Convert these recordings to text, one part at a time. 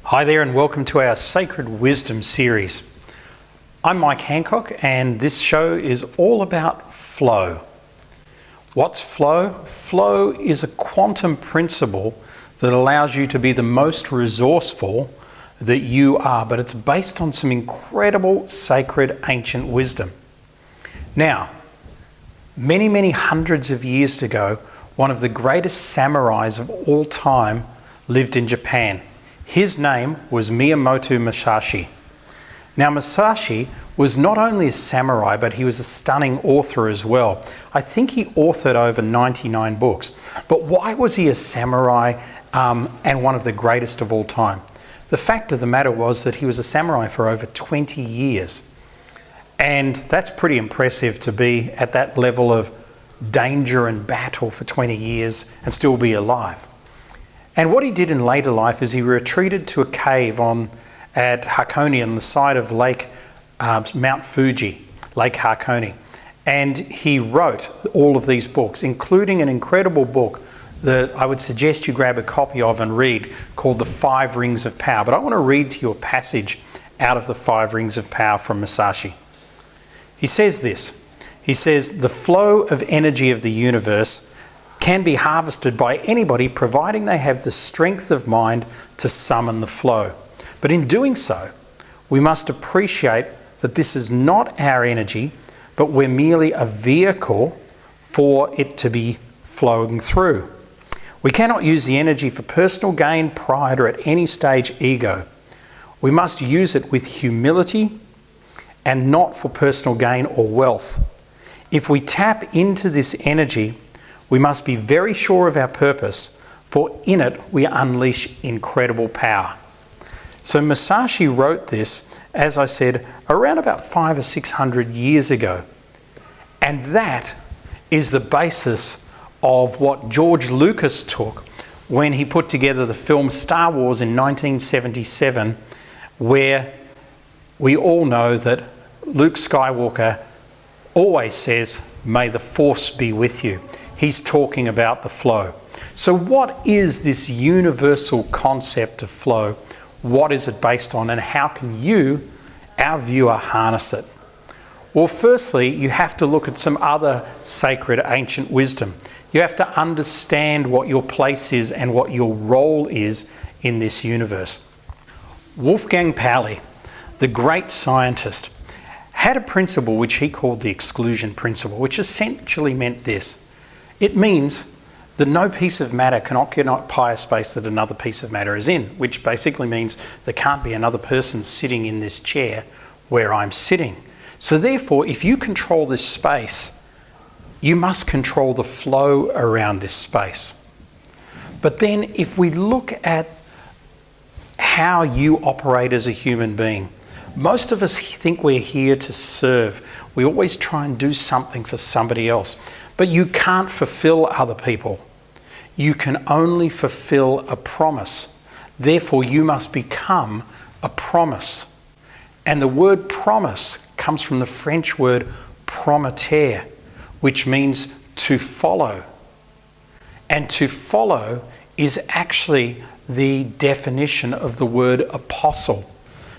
Hi there and welcome to our Sacred Wisdom series. I'm Mike Hancock and this show is all about flow. What's flow? Flow is a quantum principle that allows you to be the most resourceful that you are, but it's based on some incredible sacred ancient wisdom. Now, many hundreds of years ago, one of the greatest samurais of all time lived in Japan. His name was Miyamoto Musashi. Now, Musashi was not only a samurai, but he was a stunning author as well. I think he authored over 99 books. But why was he a samurai and one of the greatest of all time? The fact of the matter was that he was a samurai for over 20 years. And that's pretty impressive to be at that level of danger and battle for 20 years and still be alive. And what he did in later life is he retreated to a cave at Hakone on the side of Mount Fuji, Lake Hakone. And he wrote all of these books, including an incredible book that I would suggest you grab a copy of and read called The 5 Rings of Power. But I want to read to you a passage out of The 5 Rings of Power from Musashi. He says this. He says, "The flow of energy of the universe can be harvested by anybody providing they have the strength of mind to summon the flow. But in doing so, we must appreciate that this is not our energy, but we're merely a vehicle for it to be flowing through. We cannot use the energy for personal gain, pride, or at any stage ego. We must use it with humility and not for personal gain or wealth. If we tap into this energy, we must be very sure of our purpose, for in it we unleash incredible power." So Musashi wrote this, as I said, around about 500 or 600 years ago. And that is the basis of what George Lucas took when he put together the film Star Wars in 1977, where we all know that Luke Skywalker always says, "May the Force be with you." He's talking about the flow. So what is this universal concept of flow? What is it based on, and how can you, our viewer, harness it? Well, firstly, you have to look at some other sacred ancient wisdom. You have to understand what your place is and what your role is in this universe. Wolfgang Pauli, the great scientist, had a principle which he called the Exclusion Principle, which essentially meant this. It means that no piece of matter can occupy a space that another piece of matter is in, which basically means there can't be another person sitting in this chair where I'm sitting. So therefore, if you control this space, you must control the flow around this space. But then if we look at how you operate as a human being, most of us think we're here to serve. We always try and do something for somebody else. But you can't fulfill other people. You can only fulfill a promise. Therefore, you must become a promise. And the word promise comes from the French word promettre, which means to follow. And to follow is actually the definition of the word apostle.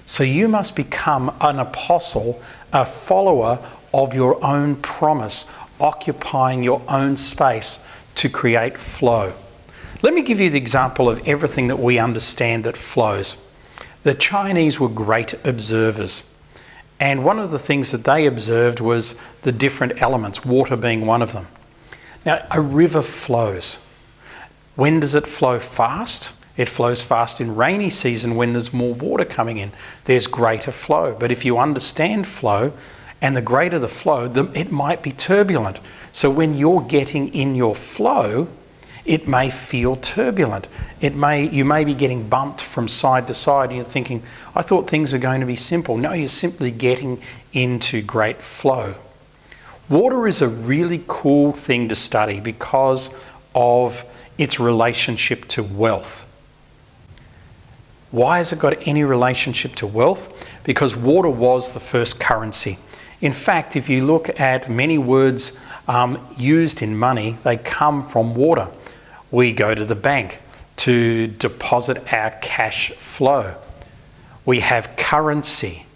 So you must become an apostle, a follower of your own promise, occupying your own space to create flow. Let me give you the example of everything that we understand that flows. The Chinese were great observers. And one of the things that they observed was the different elements, water being one of them. Now, a river flows. When does it flow fast? It flows fast in rainy season when there's more water coming in. There's greater flow. But if you understand flow, and the greater the flow, it might be turbulent. So when you're getting in your flow, it may feel turbulent. You may be getting bumped from side to side and you're thinking, I thought things were going to be simple. No, you're simply getting into great flow. Water is a really cool thing to study because of its relationship to wealth. Why has it got any relationship to wealth? Because water was the first currency. In fact, if you look at many words used in money, they come from water. We go to the bank. to deposit our cash flow. We have currency.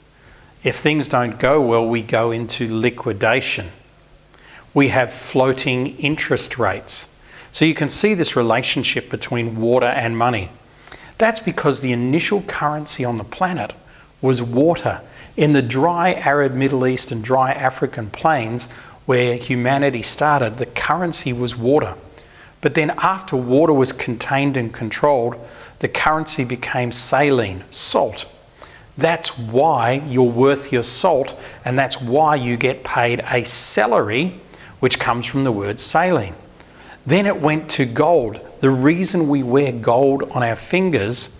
If things don't go well, we go into liquidation. We have floating interest rates. So you can see this relationship between water and money. That's because the initial currency on the planet was water. In the dry Arab Middle East and dry African plains where humanity started, the currency was water. But then after water was contained and controlled, the currency became saline, salt. That's why you're worth your salt, and that's why you get paid a salary, which comes from the word saline. Then it went to gold. The reason we wear gold on our fingers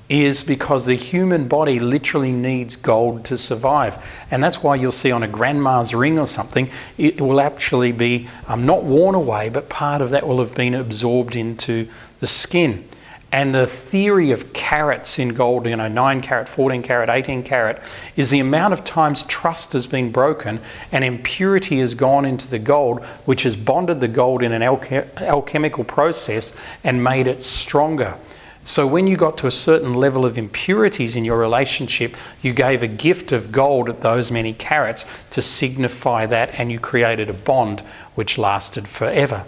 is because the human body literally needs gold to survive. And that's why you'll see on a grandma's ring or something, it will actually be not worn away, but part of that will have been absorbed into the skin. And the theory of carats in gold, 9 carat, 14 carat, 18 carat, is the amount of times trust has been broken and impurity has gone into the gold, which has bonded the gold in an alchemical process and made it stronger. So when you got to a certain level of impurities in your relationship, you gave a gift of gold at those many carats to signify that, and you created a bond which lasted forever.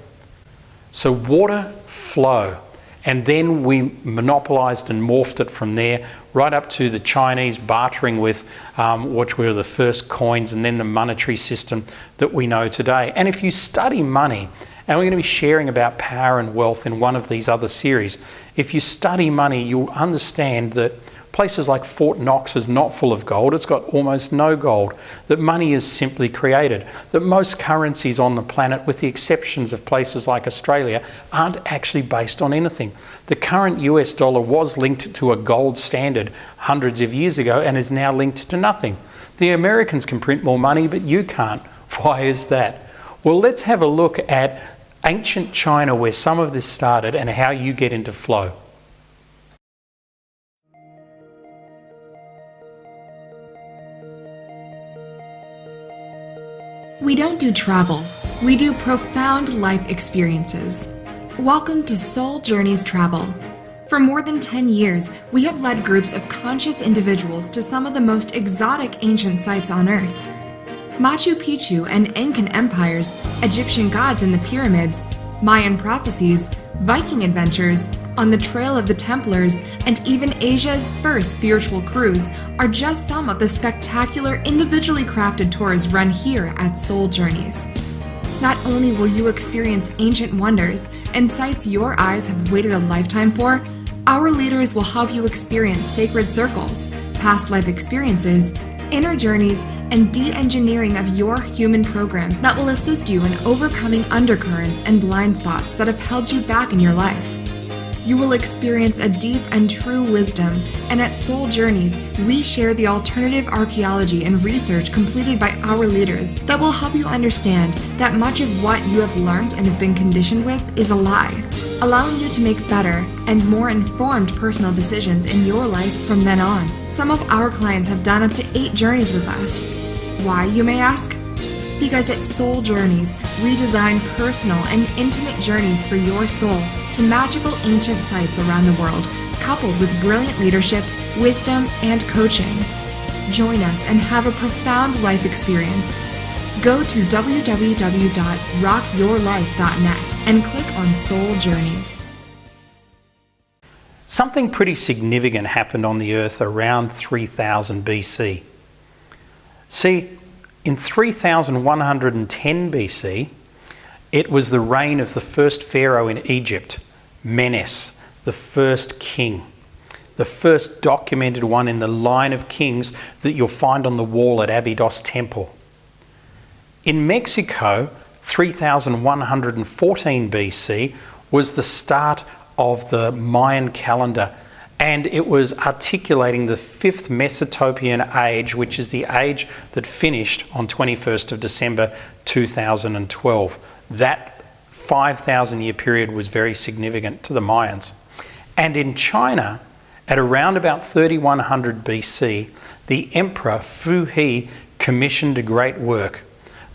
So water, flow. And then we monopolised and morphed it from there right up to the Chinese bartering with which were the first coins, and then the monetary system that we know today. And if you study money, and we're going to be sharing about power and wealth in one of these other series, if you study money, you'll understand that places like Fort Knox is not full of gold, it's got almost no gold, that money is simply created, that most currencies on the planet, with the exceptions of places like Australia, aren't actually based on anything. The current US dollar was linked to a gold standard hundreds of years ago and is now linked to nothing. The Americans can print more money, but you can't. Why is that? Well, let's have a look at ancient China, where some of this started, and how you get into flow. We don't do travel, we do profound life experiences. Welcome to Soul Journeys Travel. For more than 10 years, we have led groups of conscious individuals to some of the most exotic ancient sites on Earth. Machu Picchu and Incan empires, Egyptian gods and the pyramids, Mayan prophecies, Viking adventures, On the Trail of the Templars, and even Asia's first spiritual cruise are just some of the spectacular individually crafted tours run here at Soul Journeys. Not only will you experience ancient wonders and sights your eyes have waited a lifetime for, our leaders will help you experience sacred circles, past life experiences, inner journeys, and de-engineering of your human programs that will assist you in overcoming undercurrents and blind spots that have held you back in your life. You will experience a deep and true wisdom, and at Soul Journeys, we share the alternative archaeology and research completed by our leaders that will help you understand that much of what you have learned and have been conditioned with is a lie, allowing you to make better and more informed personal decisions in your life from then on. Some of our clients have done up to 8 journeys with us. Why, you may ask? Because at Soul Journeys, we design personal and intimate journeys for your soul to magical ancient sites around the world, coupled with brilliant leadership, wisdom, and coaching. Join us and have a profound life experience. Go to www.rockyourlife.net and click on Soul Journeys. Something pretty significant happened on the earth around 3000 BC. See, in 3110 BC, it was the reign of the first Pharaoh in Egypt, Menes, the first king, the first documented one in the line of kings that you'll find on the wall at Abydos Temple. In Mexico, 3114 BC was the start of the Mayan calendar, and it was articulating the 5th Mesopotamian age, which is the age that finished on 21st of December 2012. That 5,000 year period was very significant to the Mayans. And in China, at around about 3100 BC, the Emperor Fu He commissioned a great work.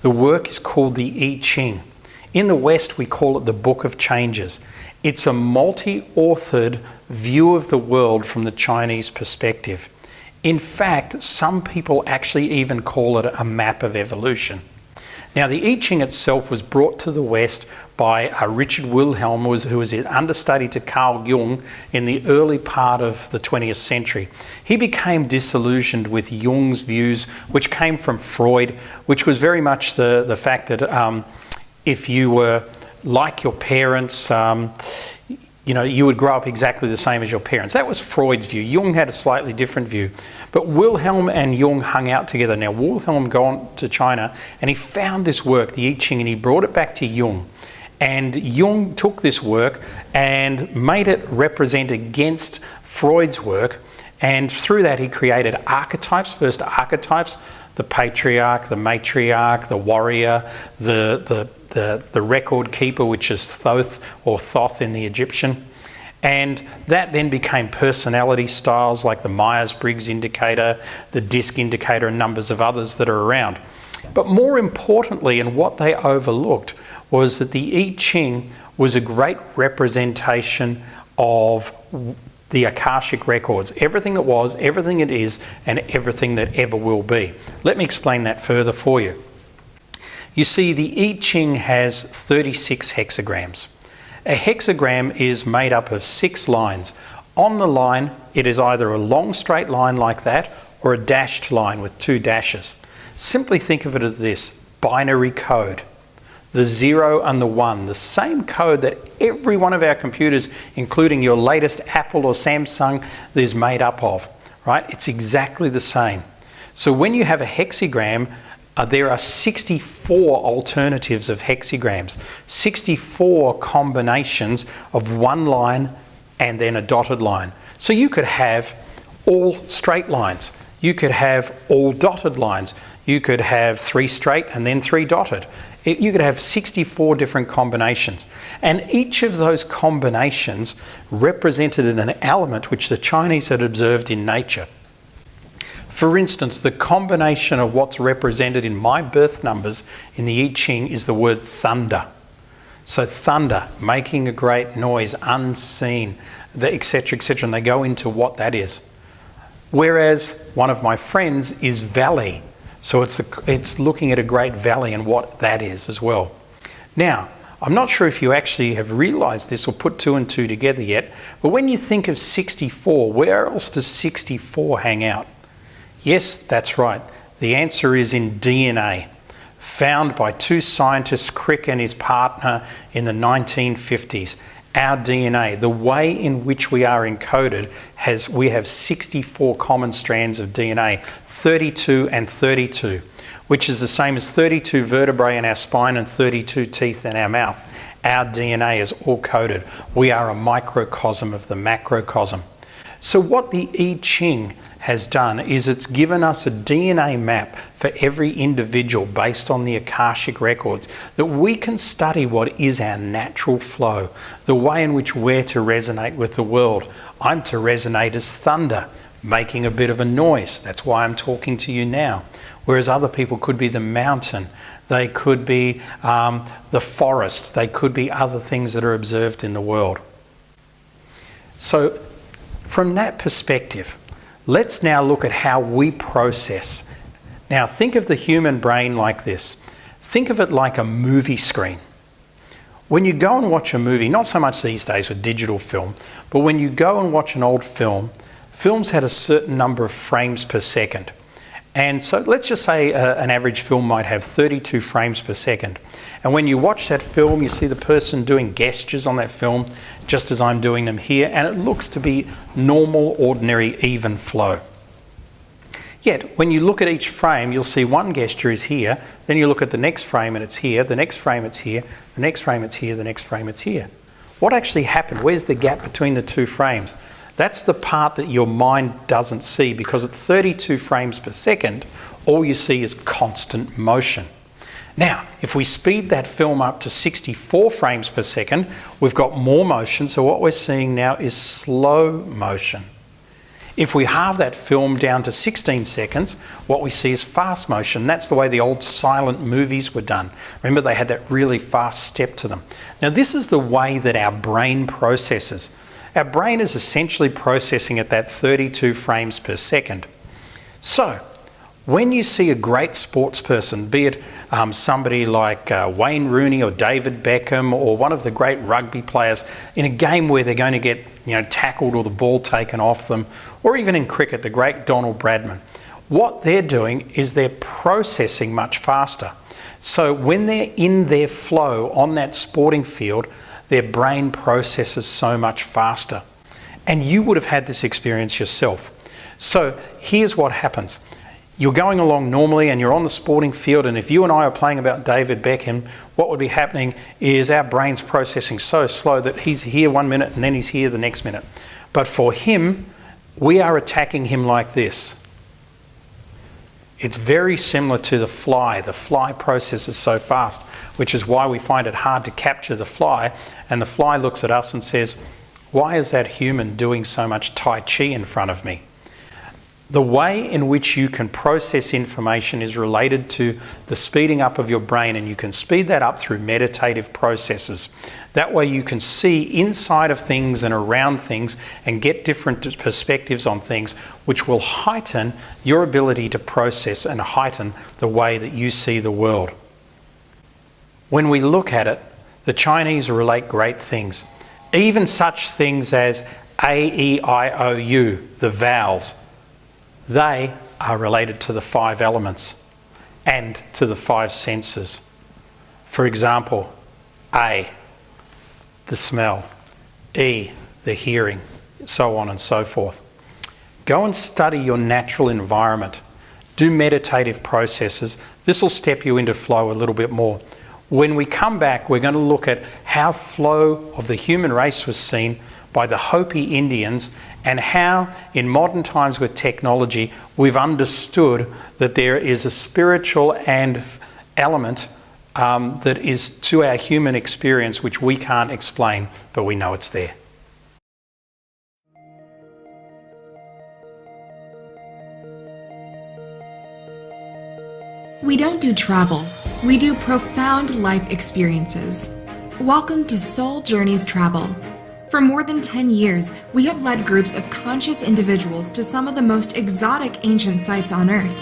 The work is called the I Ching. In the West, we call it the Book of Changes. It's a multi-authored view of the world from the Chinese perspective. In fact, some people actually even call it a map of evolution. Now, the I Ching itself was brought to the West by Richard Wilhelm, who was an understudy to Carl Jung in the early part of the 20th century. He became disillusioned with Jung's views, which came from Freud, which was very much the fact that if you were like your parents, you would grow up exactly the same as your parents. That was Freud's view. Jung had a slightly different view. But Wilhelm and Jung hung out together. Now, Wilhelm gone to China and he found this work, the I Ching, and he brought it back to Jung. And Jung took this work and made it represent against Freud's work. And through that, he created archetypes, first archetypes, the patriarch, the matriarch, the warrior, the record keeper, which is Thoth or Thoth in the Egyptian. And that then became personality styles like the Myers-Briggs indicator, the disc indicator, and numbers of others that are around. But more importantly, and what they overlooked, was that the I Ching was a great representation of the Akashic records, everything that was, everything it is, and everything that ever will be. Let me explain that further for you. You see, the I Ching has 36 hexagrams. A hexagram is made up of 6 lines. On the line, it is either a long straight line like that or a dashed line with 2 dashes. Simply think of it as this: binary code. The 0 and the 1, the same code that every one of our computers, including your latest Apple or Samsung, is made up of, right? It's exactly the same. So when you have a hexagram, there are 64 alternatives of hexagrams, 64 combinations of one line and then a dotted line. So you could have all straight lines. You could have all dotted lines. You could have 3 straight and then 3 dotted. You could have 64 different combinations. And each of those combinations represented an element which the Chinese had observed in nature. For instance, the combination of what's represented in my birth numbers in the I Ching is the word thunder. So thunder, making a great noise, unseen, etc., etc., and they go into what that is. Whereas one of my friends is valley. So it's looking at a great valley and what that is as well. Now, I'm not sure if you actually have realised this or put 2 and 2 together yet, but when you think of 64, where else does 64 hang out? Yes, that's right. The answer is in DNA, found by 2 scientists, Crick and his partner, in the 1950s. Our DNA, the way in which we are encoded, we have 64 common strands of DNA, 32 and 32, which is the same as 32 vertebrae in our spine and 32 teeth in our mouth. Our DNA is all coded. We are a microcosm of the macrocosm. So what the I Ching has done is it's given us a DNA map for every individual based on the Akashic records, that we can study what is our natural flow, the way in which we're to resonate with the world. I'm to resonate as thunder, making a bit of a noise. That's why I'm talking to you now. Whereas other people could be the mountain, they could be the forest, they could be other things that are observed in the world. So from that perspective, let's now look at how we process. Now think of the human brain like this. Think of it like a movie screen. When you go and watch a movie, not so much these days with digital film, but when you go and watch an old film, films had a certain number of frames per second. And so let's just say an average film might have 32 frames per second. And when you watch that film, you see the person doing gestures on that film, just as I'm doing them here, and it looks to be normal, ordinary, even flow. Yet, when you look at each frame, you'll see one gesture is here, then you look at the next frame and it's here, the next frame it's here, the next frame it's here, the next frame it's here. What actually happened? Where's the gap between the 2 frames? That's the part that your mind doesn't see, because at 32 frames per second, all you see is constant motion. Now, if we speed that film up to 64 frames per second, we've got more motion, so what we're seeing now is slow motion. If we halve that film down to 16 seconds, what we see is fast motion. That's the way the old silent movies were done. Remember, they had that really fast step to them. Now, this is the way that our brain processes. Our brain is essentially processing at that 32 frames per second. So, when you see a great sports person, be it somebody like Wayne Rooney or David Beckham or one of the great rugby players in a game where they're going to get tackled or the ball taken off them, or even in cricket, the great Donald Bradman, what they're doing is they're processing much faster. So when they're in their flow on that sporting field, their brain processes so much faster. And you would have had this experience yourself. So here's what happens. You're going along normally and you're on the sporting field, and if you and I are playing about David Beckham, what would be happening is our brain's processing so slow that he's here 1 minute and then he's here the next minute. But for him, we are attacking him like this. It's very similar to the fly. The fly processes so fast, which is why we find it hard to capture the fly, and the fly looks at us and says, why is that human doing so much Tai Chi in front of me? The way in which you can process information is related to the speeding up of your brain, and you can speed that up through meditative processes. That way you can see inside of things and around things and get different perspectives on things, which will heighten your ability to process and heighten the way that you see the world. When we look at it, the Chinese relate great things, even such things as A, E, I, O, U, the vowels. They are related to the 5 elements and to the 5 senses. For example, A, the smell, E, the hearing, so on and so forth. Go and study your natural environment. Do meditative processes. This will step you into flow a little bit more. When we come back, we're going to look at how flow of the human race was seen by the Hopi Indians, and how in modern times with technology we've understood that there is a spiritual and element that is to our human experience which we can't explain, but we know it's there. We don't do travel, we do profound life experiences. Welcome to Soul Journeys Travel. For more than 10 years, we have led groups of conscious individuals to some of the most exotic ancient sites on Earth.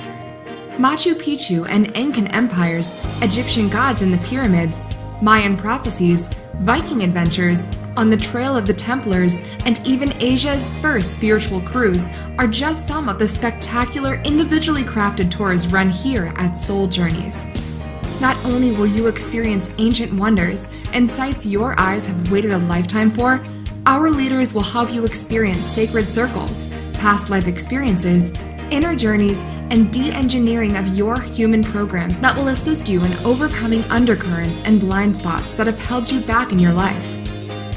Machu Picchu and Incan empires, Egyptian gods and the pyramids, Mayan prophecies, Viking adventures, On the Trail of the Templars, and even Asia's first spiritual cruise are just some of the spectacular individually crafted tours run here at Soul Journeys. Not only will you experience ancient wonders and sights your eyes have waited a lifetime for, our leaders will help you experience sacred circles, past life experiences, inner journeys, and de-engineering of your human programs that will assist you in overcoming undercurrents and blind spots that have held you back in your life.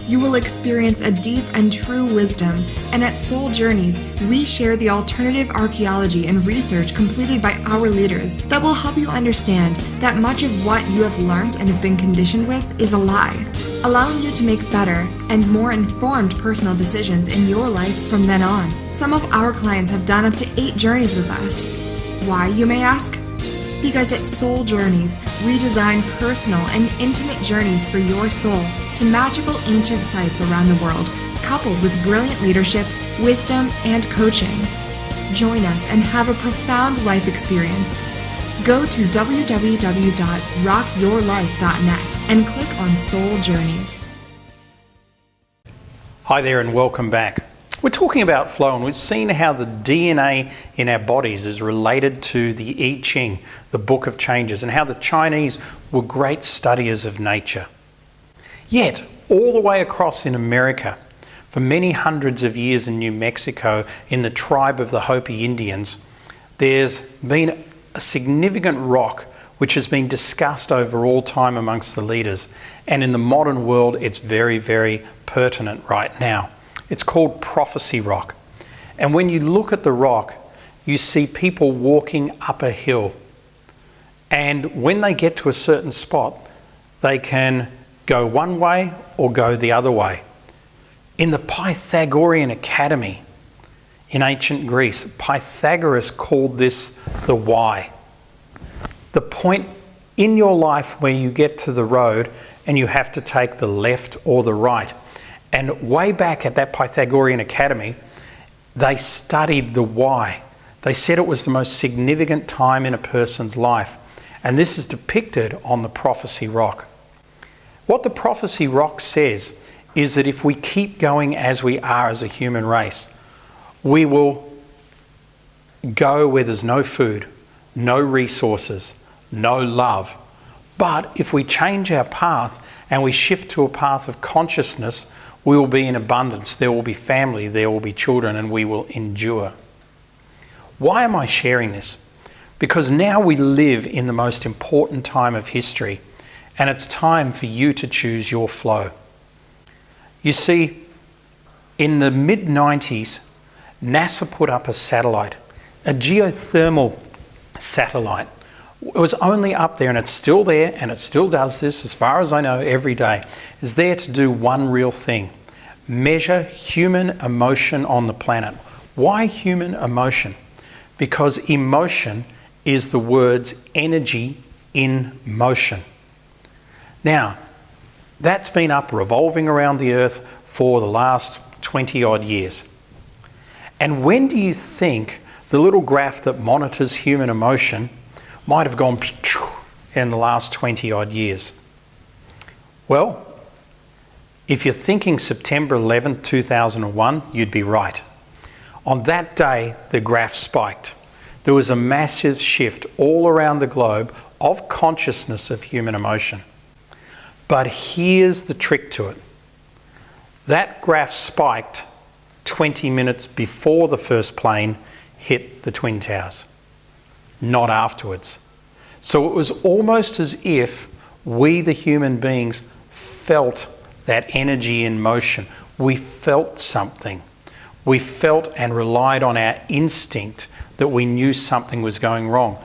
You will experience a deep and true wisdom, and at Soul Journeys, we share the alternative archaeology and research completed by our leaders that will help you understand that much of what you have learned and have been conditioned with is a lie, allowing you to make better and more informed personal decisions in your life from then on. Some of our clients have done up to 8 journeys with us. Why, you may ask? Because at Soul Journeys, we design personal and intimate journeys for your soul to magical ancient sites around the world, coupled with brilliant leadership, wisdom, and coaching. Join us and have a profound life experience. Go to www.rockyourlife.net and click on Soul Journeys. Hi there and welcome back. We're talking about flow, and we've seen how the DNA in our bodies is related to the I Ching, the Book of Changes, and how the Chinese were great studiers of nature. Yet, all the way across in America, for many hundreds of years in New Mexico, in the tribe of the Hopi Indians, there's been a significant rock which has been discussed over all time amongst the leaders. And in the modern world, it's very, very pertinent right now. It's called Prophecy Rock. And when you look at the rock, you see people walking up a hill. And when they get to a certain spot, they can go one way or go the other way. In the Pythagorean Academy, In ancient Greece, Pythagoras called this the why. The point in your life where you get to the road and you have to take the left or the right. And way back at that Pythagorean academy, they studied the why. They said it was the most significant time in a person's life. And this is depicted on the prophecy rock. What the prophecy rock says is that if we keep going as we are as a human race, we will go where there's no food, no resources, no love. But if we change our path and we shift to a path of consciousness, we will be in abundance. There will be family, there will be children, and we will endure. Why am I sharing this? Because now we live in the most important time of history, and it's time for you to choose your flow. You see, in the mid-90s, NASA put up a satellite, a geothermal satellite. It was only up there, and it's still there, and it still does this, as far as I know, every day. It's there to do one real thing: measure human emotion on the planet. Why human emotion? Because emotion is the words energy in motion. Now, that's been up revolving around the earth for the last 20 odd years. And when do you think the little graph that monitors human emotion might have gone in the last 20 odd years? Well, if you're thinking September 11, 2001, you'd be right. On that day, the graph spiked. There was a massive shift all around the globe of consciousness of human emotion. But here's the trick to it. That graph spiked 20 minutes before the first plane hit the Twin Towers, not afterwards. So it was almost as if we, the human beings, felt that energy in motion. We felt something. We felt and relied on our instinct that we knew something was going wrong.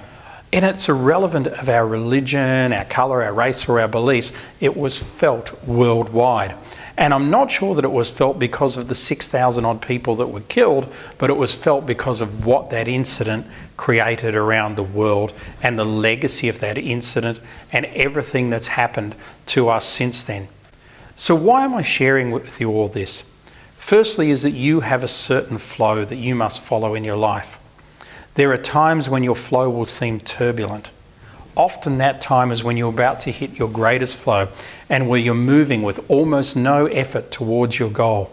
And it's irrelevant of our religion, our colour, our race, or our beliefs. It was felt worldwide. And I'm not sure that it was felt because of the 6,000 odd people that were killed, but it was felt because of what that incident created around the world and the legacy of that incident and everything that's happened to us since then. So why am I sharing with you all this? Firstly is that you have a certain flow that you must follow in your life. There are times when your flow will seem turbulent. Often that time is when you're about to hit your greatest flow and where you're moving with almost no effort towards your goal.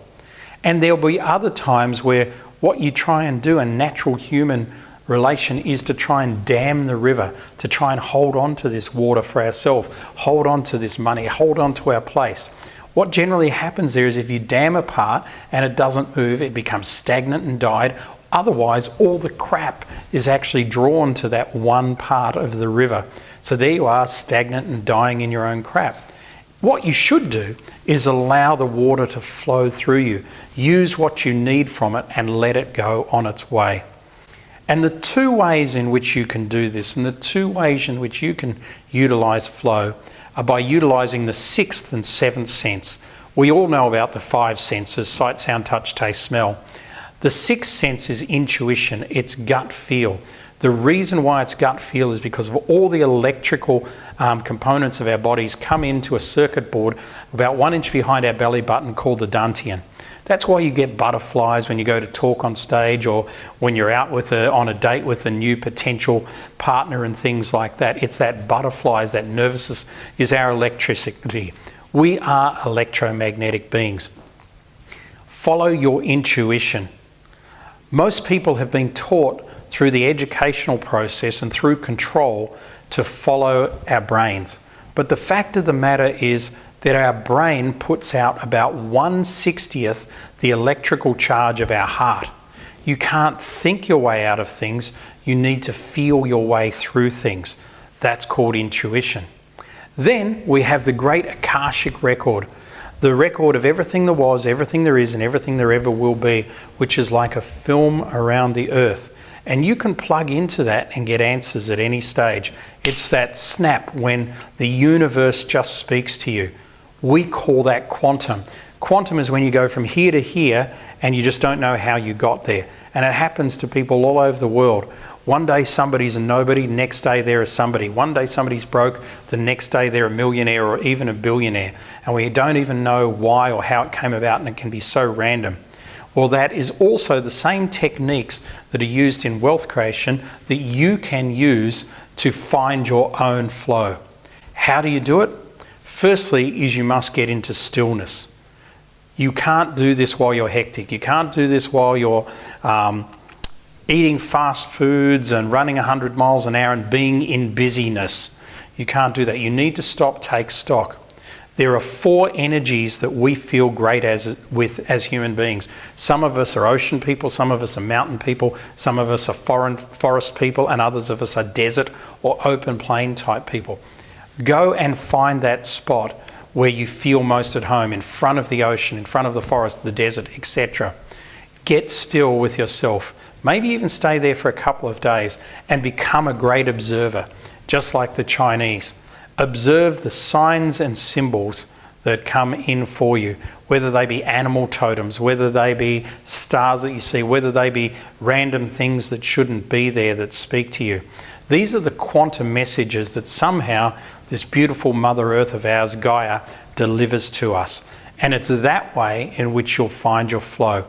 And there'll be other times where what you try and do, a natural human relation, is to try and dam the river, to try and hold on to this water for ourselves, hold on to this money, hold on to our place. What generally happens there is if you dam a part and it doesn't move, it becomes stagnant and died. Otherwise, all the crap is actually drawn to that one part of the river. So there you are, stagnant and dying in your own crap. What you should do is allow the water to flow through you. Use what you need from it and let it go on its way. And the two ways in which you can do this, and the two ways in which you can utilise flow, are by utilising the sixth and seventh sense. We all know about the five senses: sight, sound, touch, taste, smell. The sixth sense is intuition, it's gut feel. The reason why it's gut feel is because of all the electrical components of our bodies come into a circuit board about 1 inch behind our belly button called the dantian. That's why you get butterflies when you go to talk on stage, or when you're out on a date with a new potential partner and things like that. It's that butterflies, that nervousness is our electricity. We are electromagnetic beings. Follow your intuition. Most people have been taught through the educational process and through control to follow our brains. But the fact of the matter is that our brain puts out about 1/60th the electrical charge of our heart. You can't think your way out of things, you need to feel your way through things. That's called intuition. Then we have the great Akashic record, the record of everything there was, everything there is, and everything there ever will be, which is like a film around the earth. And you can plug into that and get answers at any stage. It's that snap when the universe just speaks to you. We call that quantum. Quantum is when you go from here to here and you just don't know how you got there. And it happens to people all over the world. One day somebody's a nobody, next day they're a somebody. One day somebody's broke, the next day they're a millionaire or even a billionaire. And we don't even know why or how it came about, and it can be so random. Well, that is also the same techniques that are used in wealth creation that you can use to find your own flow. How do you do it? Firstly is you must get into stillness. You can't do this while you're hectic. You can't do this while you're eating fast foods and running 100 miles an hour and being in busyness. You can't do that. You need to stop, take stock. There are 4 energies that we feel great as human beings. Some of us are ocean people, some of us are mountain people, some of us are forest people, and others of us are desert or open plain type people. Go and find that spot where you feel most at home, in front of the ocean, in front of the forest, the desert, etc. Get still with yourself. Maybe even stay there for a couple of days and become a great observer, just like the Chinese. Observe the signs and symbols that come in for you, whether they be animal totems, whether they be stars that you see, whether they be random things that shouldn't be there that speak to you. These are the quantum messages that somehow this beautiful Mother Earth of ours, Gaia, delivers to us. And it's that way in which you'll find your flow.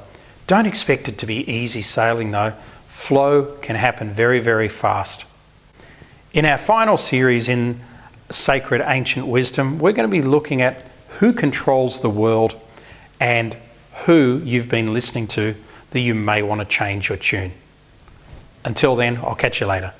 Don't expect it to be easy sailing though. Flow can happen very, very fast. In our final series in Sacred Ancient Wisdom, we're going to be looking at who controls the world and who you've been listening to that you may want to change your tune. Until then, I'll catch you later.